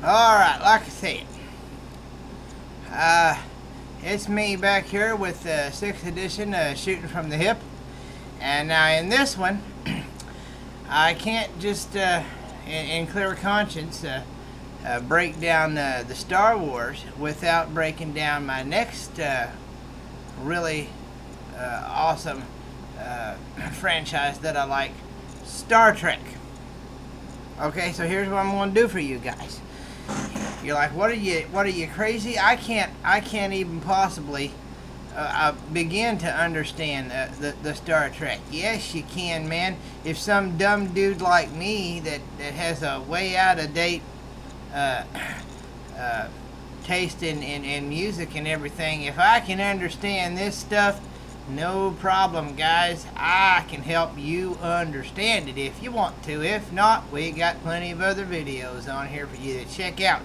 Alright, like I said, it's me back here with the 6th edition Shooting from the Hip. And now in this one, I can't just, in clear conscience, break down the Star Wars without breaking down my next really awesome franchise that I like, Star Trek. Okay, so here's what I'm going to do for you guys. You're like, what are you crazy? I can't even possibly begin to understand the Star Trek. Yes, you can, man. If some dumb dude like me that has a way out of date taste in music and everything, if I can understand this stuff, no problem, guys. I can help you understand it if you want to. If not, we got plenty of other videos on here for you to check out.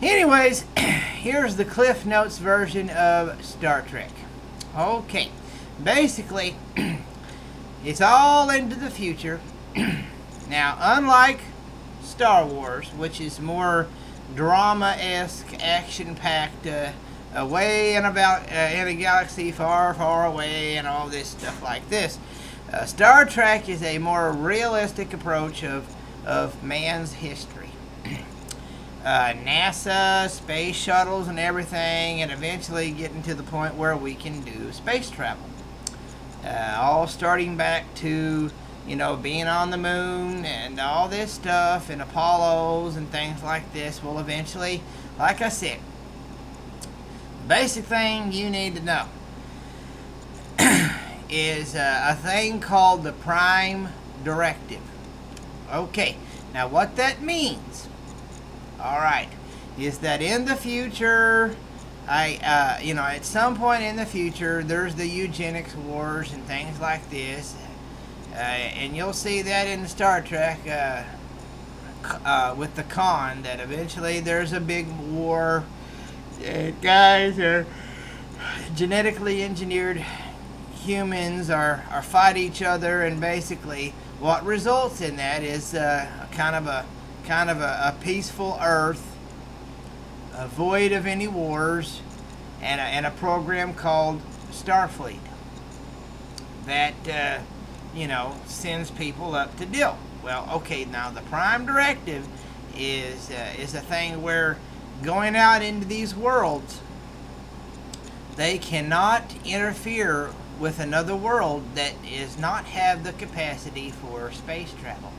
Anyways, here's the Cliff Notes version of Star Trek. Okay, basically, it's all into the future. Now, unlike Star Wars, which is more drama-esque, action-packed, away and about in a galaxy far, far away, and all this stuff like this, Star Trek is a more realistic approach of man's history. NASA, space shuttles, and everything, and eventually getting to the point where we can do space travel. All starting back to, being on the moon and all this stuff, and Apollos and things like this will eventually, like I said, basic thing you need to know is a thing called the Prime Directive. Okay, now what that means, alright, is that in the future, at some point in the future, there's the eugenics wars and things like this, and you'll see that in Star Trek with the Khan, that eventually there's a big war. Guys are genetically engineered humans are fight each other, and basically what results in that is kind of a peaceful Earth, void of any wars, and a program called Starfleet that sends people up to deal. Well, okay, now the Prime Directive is a thing where, going out into these worlds, they cannot interfere with another world that does not have the capacity for space travel.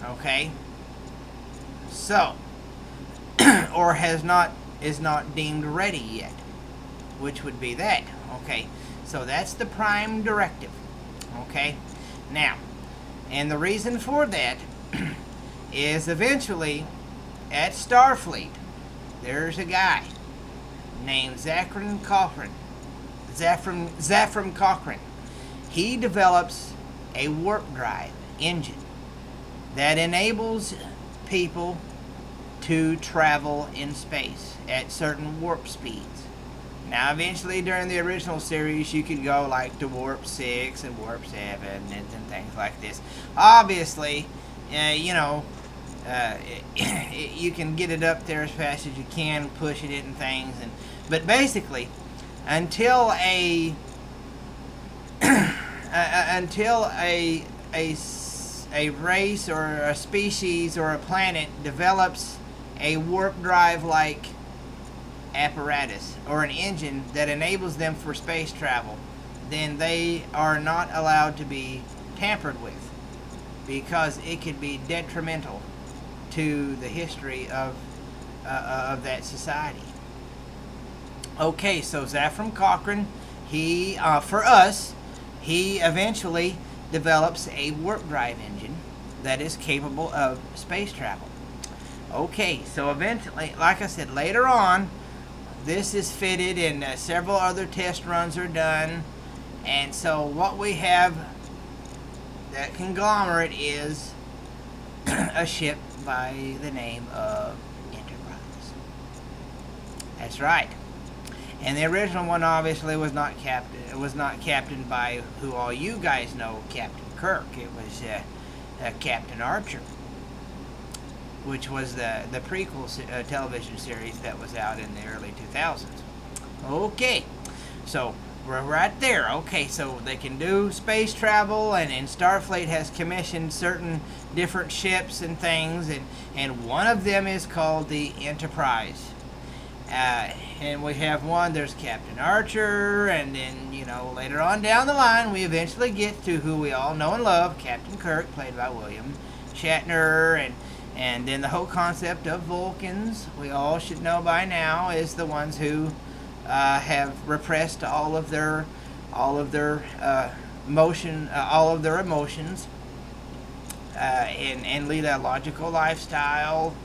Okay? So, or is not deemed ready yet, which would be that. Okay? So that's the Prime Directive. Okay? Now, and the reason for that is eventually, at Starfleet, there's a guy named Zafram Cochrane. He develops a warp drive engine that enables people to travel in space at certain warp speeds. Now, eventually, during the original series, you could go like to warp 6 and warp 7 and things like this. Obviously, you can get it up there as fast as you can, pushing it and things, but basically, until a race or a species or a planet develops a warp drive like apparatus or an engine that enables them for space travel, then they are not allowed to be tampered with, because it could be detrimental to the history of that society. Okay, so Zafram Cochrane, he eventually develops a warp drive engine that is capable of space travel. Okay, so eventually, like I said, later on, this is fitted and several other test runs are done, and so what we have, that conglomerate, is a ship by the name of Enterprise. That's right. And the original one obviously was not captained by who all you guys know, Captain Kirk. It was Captain Archer. which was the prequel television series that was out in the early 2000s. Okay, so we're right there. Okay, so they can do space travel, and Starfleet has commissioned certain different ships and things, and one of them is called the Enterprise. And we have one, there's Captain Archer, and then, later on down the line, we eventually get to who we all know and love, Captain Kirk, played by William Shatner, and then the whole concept of Vulcans, we all should know by now, is the ones who have repressed all of their emotions, and lead a logical lifestyle.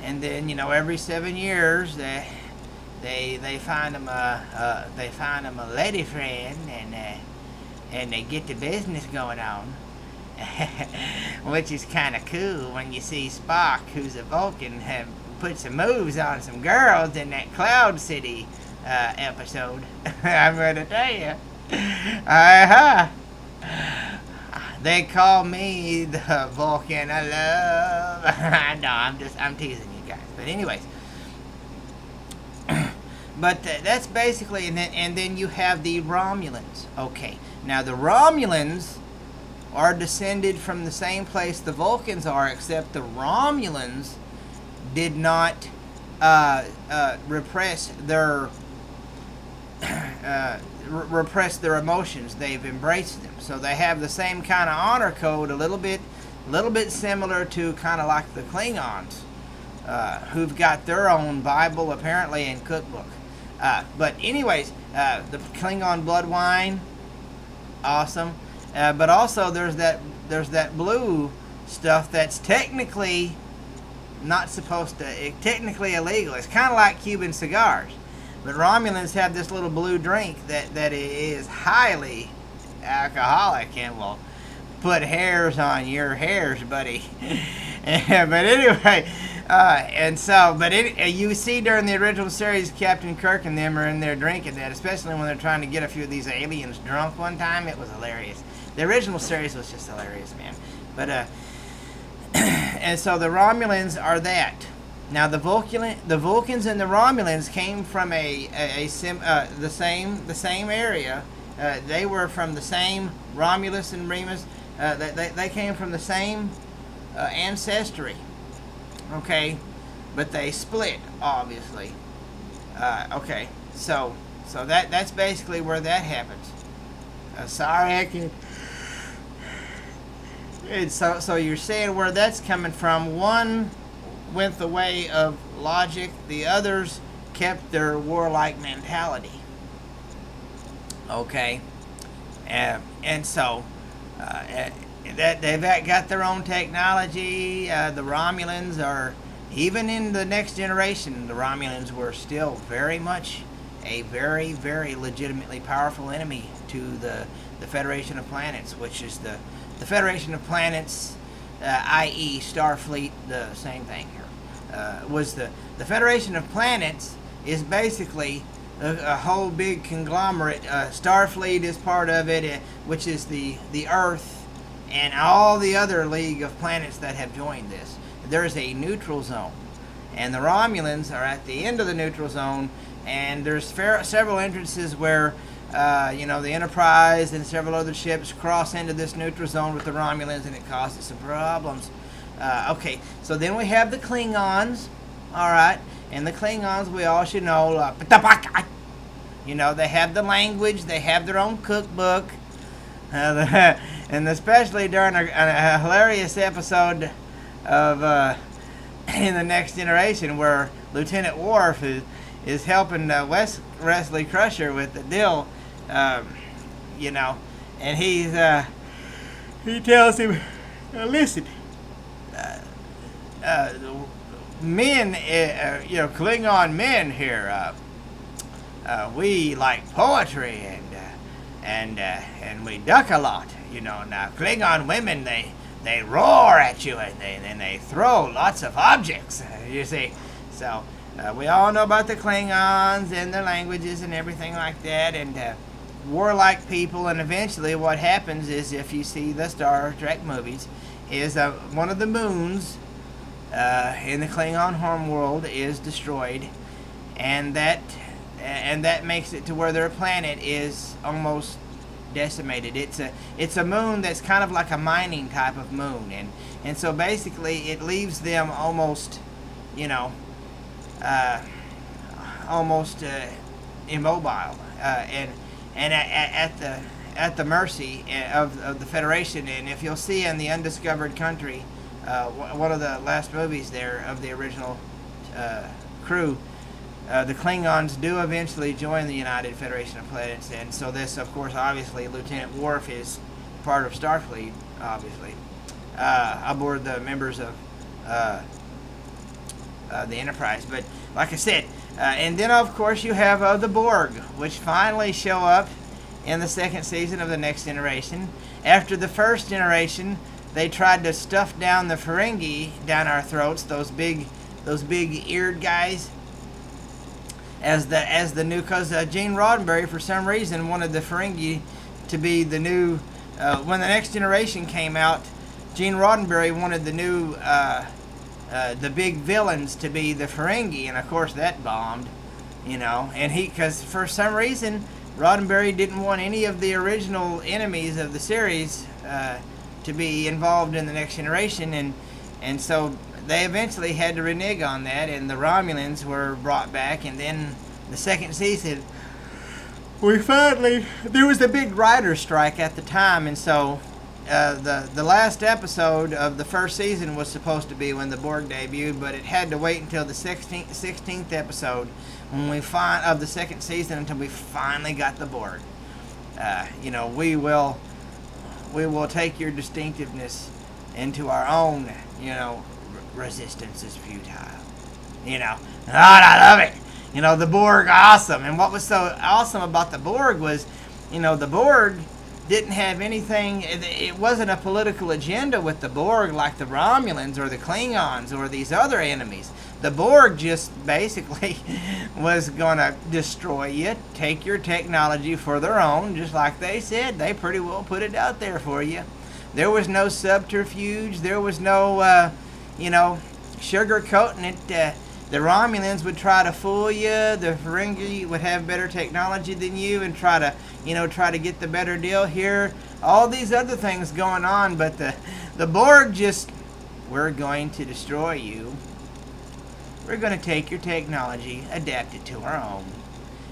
And then every 7 years they find them a lady friend, and they get the business going on, which is kind of cool when you see Spock, who's a Vulcan, have put some moves on some girls in that Cloud City episode. I'm going to tell you. They call me the Vulcan I love. No, I'm teasing you guys. But anyways, but that's basically, and then you have the Romulans. Okay, now the Romulans are descended from the same place the Vulcans are, except the Romulans did not repress their emotions. They've embraced them, so they have the same kind of honor code, a little bit similar to kind of like the Klingons, who've got their own Bible apparently and cookbook. But anyways, the Klingon bloodwine, awesome. But also there's that blue stuff that's technically not supposed to, technically illegal. It's kind of like Cuban cigars. But Romulans have this little blue drink that is highly alcoholic and will put hairs on your hairs, buddy. But anyway, you see during the original series, Captain Kirk and them are in there drinking that, especially when they're trying to get a few of these aliens drunk one time. It was hilarious. The original series was just hilarious, man. But and so the Romulans are that. Now the Vulcans and the Romulans came from the same area. They were from the same Romulus and Remus. They came from the same ancestry. Okay, but they split, obviously. Okay, so that's basically where that happens. Sorry, I can. So you're saying where that's coming from? One went the way of logic, the others kept their warlike mentality. Okay, and so that they've got their own technology. The Romulans are, even in the next generation, the Romulans were still very much a very, very legitimately powerful enemy to the Federation of Planets, which is the Federation of Planets, i.e. Starfleet, the same thing here. Was the Federation of Planets is basically a whole big conglomerate. Starfleet is part of it, which is the Earth and all the other League of Planets that have joined this. There's a neutral zone, and the Romulans are at the end of the neutral zone, and there's several entrances where the Enterprise and several other ships cross into this neutral zone with the Romulans, and it causes some problems. Okay, so then we have the Klingons, all right, and the Klingons, we all should know, they have the language, they have their own cookbook, and especially during a hilarious episode of in the Next Generation where Lieutenant Worf is helping Wesley Crusher with the deal, and he tells him, listen, men, Klingon men here, we like poetry and we duck a lot, Now Klingon women, they roar at you and they throw lots of objects, you see. So we all know about the Klingons and their languages and everything like that, and warlike people. And eventually what happens is, if you see the Star Trek movies, is one of the moons in the Klingon homeworld is destroyed, and that makes it to where their planet is almost decimated. It's a moon that's kind of like a mining type of moon, and so basically it leaves them almost, you know, almost immobile, and at the mercy of the Federation. And if you'll see in the Undiscovered Country, one of the last movies there of the original crew, the Klingons do eventually join the United Federation of Planets, and so this, of course, obviously, Lieutenant Worf is part of Starfleet, obviously, aboard the members of the Enterprise. But like I said, and then of course you have the Borg, which finally show up in the second season of The Next Generation. After the first generation, they tried to stuff down the Ferengi down our throats, those big eared guys, as the new, because Gene Roddenberry for some reason wanted the Ferengi to be the new. When The Next Generation came out, Gene Roddenberry wanted the new the big villains to be the Ferengi, and of course that bombed, you know. And because for some reason Roddenberry didn't want any of the original enemies of the series to be involved in The Next Generation, and so they eventually had to renege on that, and the Romulans were brought back. And then the second season, there was a big writer's strike at the time, and so the last episode of the first season was supposed to be when the Borg debuted, but it had to wait until the 16th episode of the second season until we finally got the Borg. You know, we will take your distinctiveness into our own, you know. Resistance is futile, you know. And I love it. You know, the Borg, awesome. And what was so awesome about the Borg was, you know, the Borg didn't have anything. It wasn't a political agenda with the Borg like the Romulans or the Klingons or these other enemies. The Borg just basically was going to destroy you, take your technology for their own, just like they said. They pretty well put it out there for you. There was no subterfuge. There was no, you know, sugarcoating it. The Romulans would try to fool you. The Ferengi would have better technology than you and try to get the better deal here. All these other things going on, but the Borg just, we're going to destroy you. We're going to take your technology, adapt it to our own.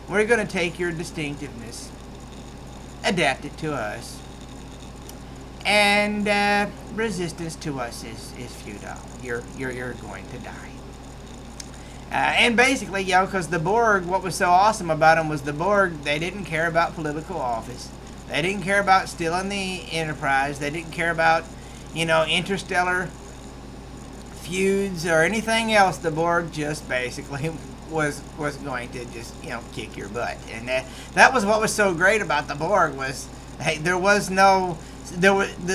We're going to take your distinctiveness, adapt it to us. And resistance to us is futile. You're going to die. And basically, you know, because the Borg, what was so awesome about them was the Borg, they didn't care about political office. They didn't care about stealing the Enterprise. They didn't care about, you know, interstellar feuds or anything else. The Borg just basically was going to just, you know, kick your butt. And that was what was so great about the Borg was, hey, the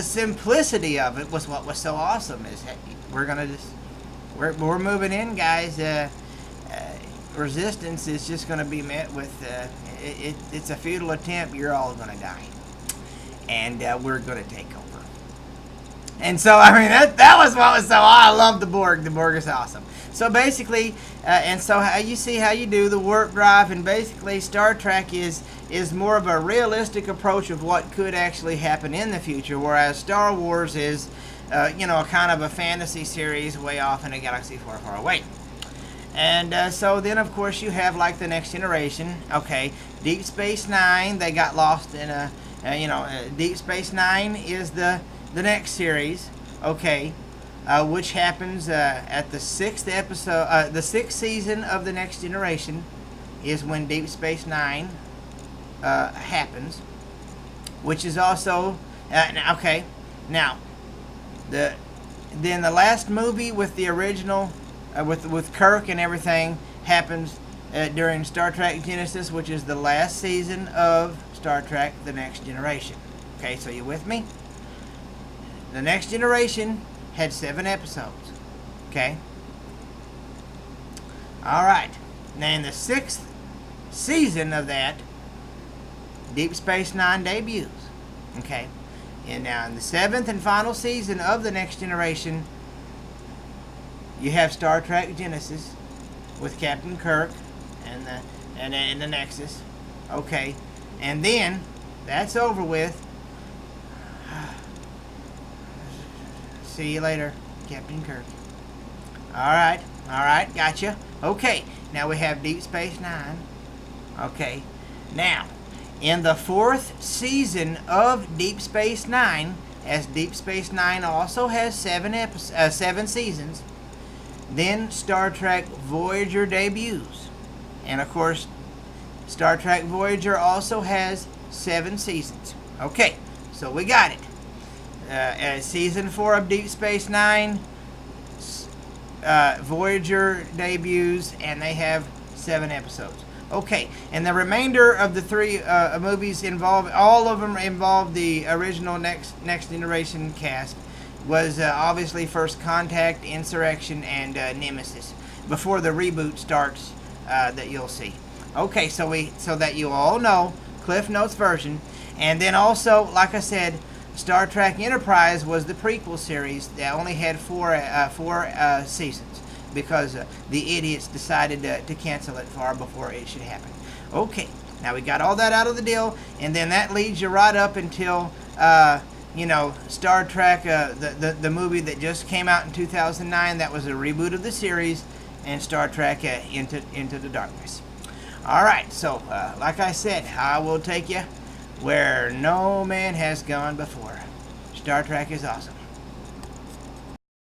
simplicity of it was what was so awesome. Is, hey, we're moving in, guys. Resistance is just going to be met with it's a futile attempt. You're all going to die, and we're going to take over. And so, I mean, that was what was so. I love the Borg. The Borg is awesome. So basically, and so how you do the warp drive, and basically Star Trek is more of a realistic approach of what could actually happen in the future, whereas Star Wars is, you know, kind of a fantasy series way off in a galaxy far, far away. And so then, of course, you have like The Next Generation. Okay, Deep Space Nine. They got lost in Deep Space Nine is the next series. Okay, which happens at the sixth episode, the sixth season of The Next Generation, is when Deep Space Nine happens, which is also okay. Now, then the last movie with the original. With Kirk and everything happens during Star Trek Genesis, which is the last season of Star Trek The Next Generation. Okay, so you with me? The Next Generation had 7 episodes. Okay? Alright. Now in the 6th season of that, Deep Space Nine debuts. Okay? And now in the 7th and final season of The Next Generation, You have Star Trek Genesis with Captain Kirk and the Nexus. Okay, and then that's over with. See you later, Captain Kirk. All right, gotcha. Okay, now we have Deep Space Nine. Okay, now in the 4th season of Deep Space Nine, as Deep Space Nine also has 7 seasons, then Star Trek Voyager debuts, and of course, Star Trek Voyager also has 7 seasons. Okay, so we got it. Season 4 of Deep Space Nine, Voyager debuts, and they have 7 episodes. Okay, and the remainder of the 3 movies all of them involve the original Next Generation cast. Was obviously First Contact, Insurrection, and Nemesis before the reboot starts that you'll see. Okay, so that you all know, Cliff Notes version, and then also, like I said, Star Trek Enterprise was the prequel series that only had 4 seasons because the idiots decided to cancel it far before it should happen. Okay, now we got all that out of the deal, and then that leads you right up until Star Trek, the movie that just came out in 2009. That was a reboot of the series, and Star Trek Into the Darkness. All right, so like I said, I will take you where no man has gone before. Star Trek is awesome.